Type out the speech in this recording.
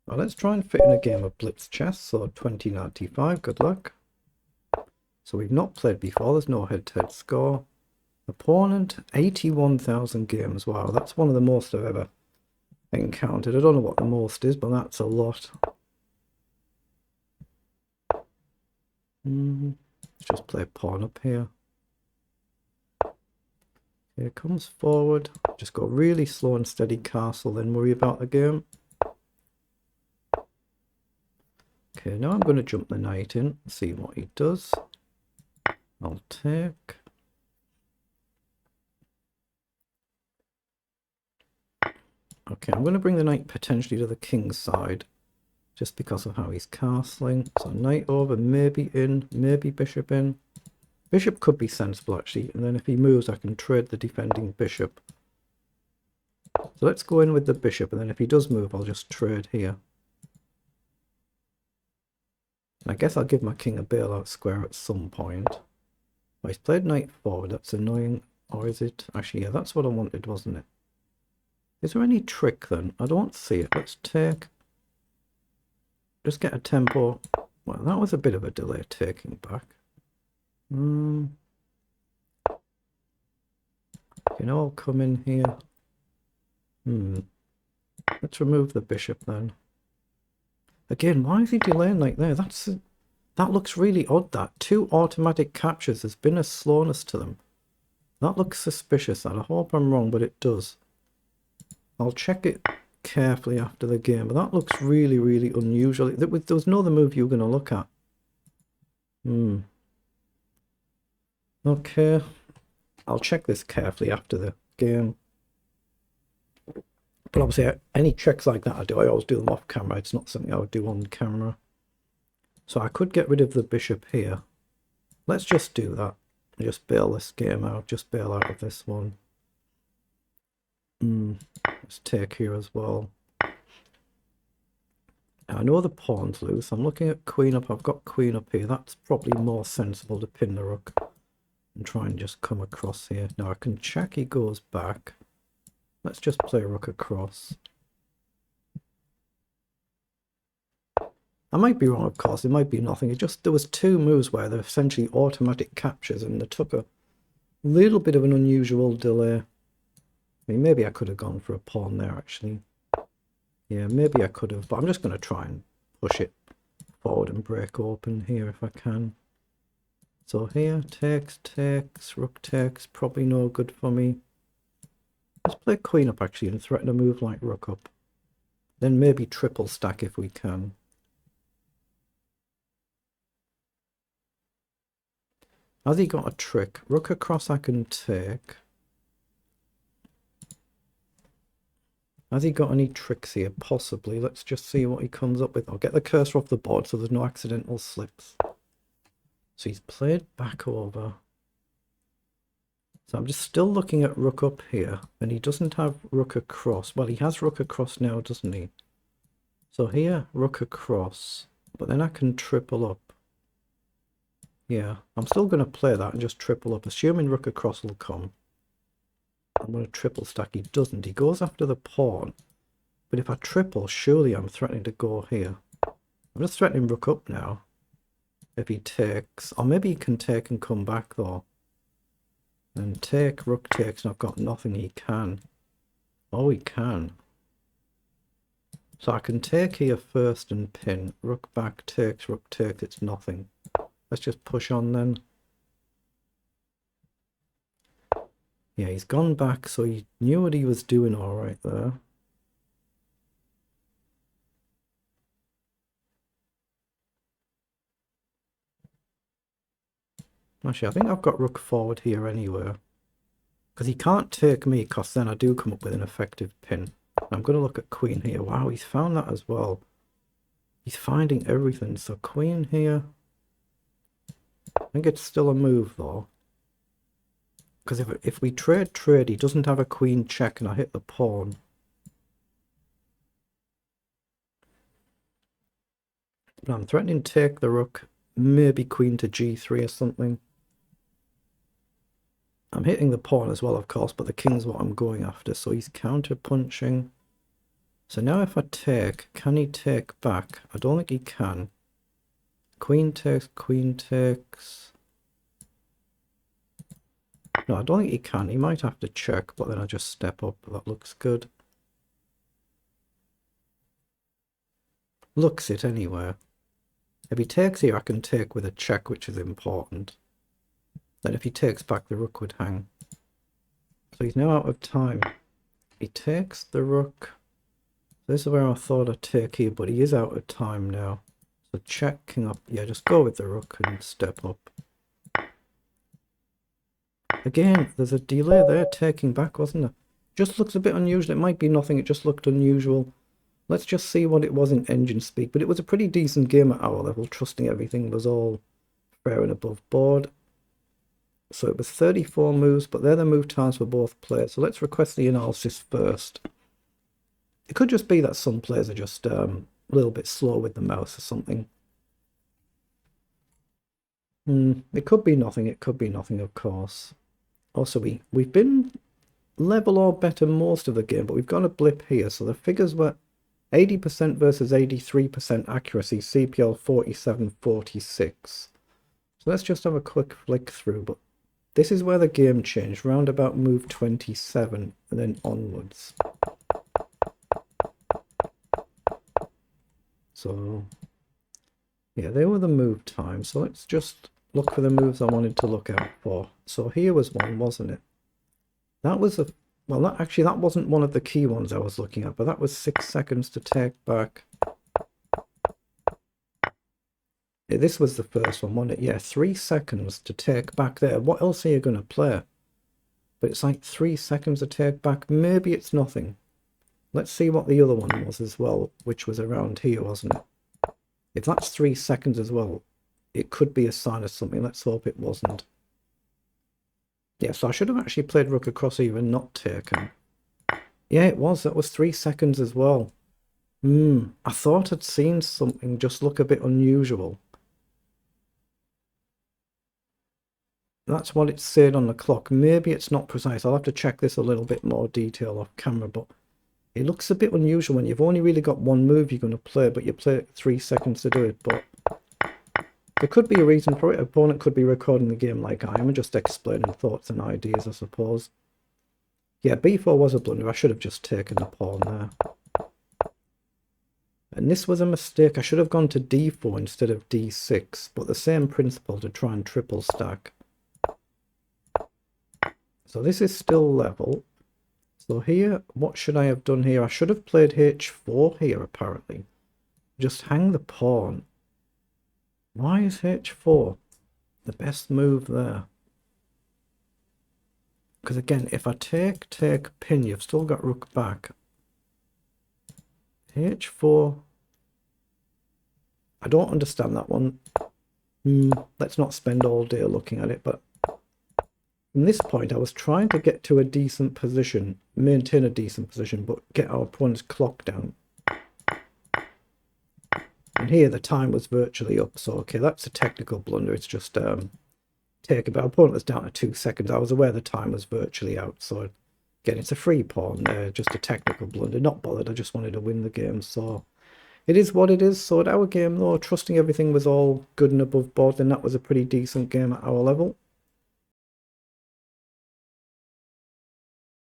Well, let's try and fit in a game of blitz chess. So 2095, good luck. So we've not played before, there's no head-to-head score. Opponent, 81,000 games. Wow, that's one of the most I've ever encountered. I don't know what the most is, but that's a lot. Let's just play pawn up here. Here comes forward. Just go really slow and steady castle, then worry about the game. Okay, now I'm going to jump the knight in, see what he does. I'll take. Okay, I'm going to bring the knight potentially to the king's side, just because of how he's castling. So knight over, maybe in, maybe bishop in. Bishop could be sensible actually, and then if he moves I can trade the defending bishop. So let's go in with the bishop, and then if he does move I'll just trade here. And I guess I'll give my king a bailout square at some point. Well, he's played knight forward, that's annoying. Or is it? Actually, yeah, that's what I wanted, wasn't it? Is there any trick then? I don't see it. Let's take. Just get a tempo. Well, that was a bit of a delay taking back. You know, I'll come in here. Let's remove the bishop then. Again, why is he delaying like there? That looks really odd. That 2 automatic captures, there's been a slowness to them. That looks suspicious. I hope I'm wrong, but it does. I'll check it carefully after the game, but that looks really, really unusual. There was no other move you were going to look at. Okay, I'll check this carefully after the game. But obviously, any checks like that I always do them off camera. It's not something I would do on camera. So I could get rid of the bishop here. Let's just do that. Just bail this game out. Just bail out of this one. Let's take here as well. I know the pawn's loose. I'm looking at queen up. I've got queen up here. That's probably more sensible to pin the rook and try and just come across here. Now I can check he goes back. Let's just play rook across. I might be wrong, of course. It might be nothing. There was 2 moves where they're essentially automatic captures, and they took a little bit of an unusual delay. I mean, maybe I could have gone for a pawn there, actually. Yeah, maybe I could have, but I'm just going to try and push it forward and break open here if I can. So here, takes, rook takes, probably no good for me. Let's play queen up, actually, and threaten a move like rook up. Then maybe triple stack if we can. Has he got a trick? Rook across I can take. Has he got any tricks here? Possibly. Let's just see what he comes up with. I'll get the cursor off the board so there's no accidental slips. So he's played back over. So I'm just still looking at rook up here. And he doesn't have rook across. Well, he has rook across now, doesn't he? So here, rook across. But then I can triple up. Yeah, I'm still going to play that and just triple up. Assuming rook across will come. I'm going to triple stack. He doesn't. He goes after the pawn. But if I triple, surely I'm threatening to go here. I'm just threatening rook up now. If he takes. Or maybe he can take and come back though. And take, rook takes, and I've got nothing. He can. Oh, he can. So I can take here first and pin. Rook back, takes, rook takes. It's nothing. Let's just push on then. Yeah, he's gone back, so he knew what he was doing all right there. Actually, I think I've got rook forward here anyway. Because he can't take me, because then I do come up with an effective pin. I'm going to look at queen here. Wow, he's found that as well. He's finding everything. So queen here. I think it's still a move though. Because if we trade, he doesn't have a queen check and I hit the pawn. But I'm threatening to take the rook, maybe queen to g3 or something. I'm hitting the pawn as well, of course, but the king's what I'm going after, so he's counter punching. So now if I take, can he take back? I don't think he can. Queen takes, queen takes. No, I don't think he can. He might have to check, but then I just step up. That looks good. Looks it anyway. If he takes here, I can take with a check, which is important. Then if he takes back, the rook would hang. So he's now out of time. He takes the rook. This is where I thought I'd take here, but he is out of time now. So check, king up. Yeah, just go with the rook and step up. Again, there's a delay there, taking back, wasn't it? Just looks a bit unusual. It might be nothing, it just looked unusual. Let's just see what it was in engine speak. But it was a pretty decent game at our level, trusting everything was all fair and above board. So it was 34 moves, but they're the move times for both players. So let's request the analysis first. It could just be that some players are just a little bit slow with the mouse or something. It could be nothing. It could be nothing, of course. Also, we've been level or better most of the game, but we've got a blip here. So the figures were 80% versus 83% accuracy, CPL 4746. So let's just have a quick flick through. But this is where the game changed, round about move 27 and then onwards. So yeah, they were the move times. So let's just look for the moves I wanted to look out for. So here was one, wasn't it? That was a, well, that wasn't one of the key ones I was looking at, but that was 6 seconds to take back. Yeah, this was the first one, wasn't it? Yeah, 3 seconds to take back there. What else are you going to play? But it's like 3 seconds to take back. Maybe it's nothing. Let's see what the other one was as well, which was around here, wasn't it? If that's 3 seconds as well, it could be a sign of something. Let's hope it wasn't. Yeah, so I should have actually played rook across here and not taken. Yeah, it was. That was 3 seconds as well. I thought I'd seen something just look a bit unusual. That's what it said on the clock. Maybe it's not precise. I'll have to check this a little bit more detail off camera, but it looks a bit unusual when you've only really got one move you're going to play, but you play it 3 seconds to do it. But there could be a reason for it. Opponent could be recording the game like I am and just explaining thoughts and ideas, I suppose. Yeah, b4 was a blunder. I should have just taken the pawn there. And this was a mistake. I should have gone to d4 instead of d6, but the same principle to try and triple stack. So this is still level. So here, what should I have done here? I should have played h4 here, apparently. Just hang the pawn. Why is h4 the best move there? Because again, if I take, pin, you've still got rook back. h4. I don't understand that one. Let's not spend all day looking at it, but from this point, I was trying to get to a decent position, maintain a decent position, but get our opponent's clock down. And here the time was virtually up, so okay, that's a technical blunder. It's just take about. Our opponent was down to 2 seconds. I was aware the time was virtually out, so again, it's a free pawn there, just a technical blunder. Not bothered, I just wanted to win the game, so it is what it is. So at our game, though, trusting everything was all good and above board, then that was a pretty decent game at our level.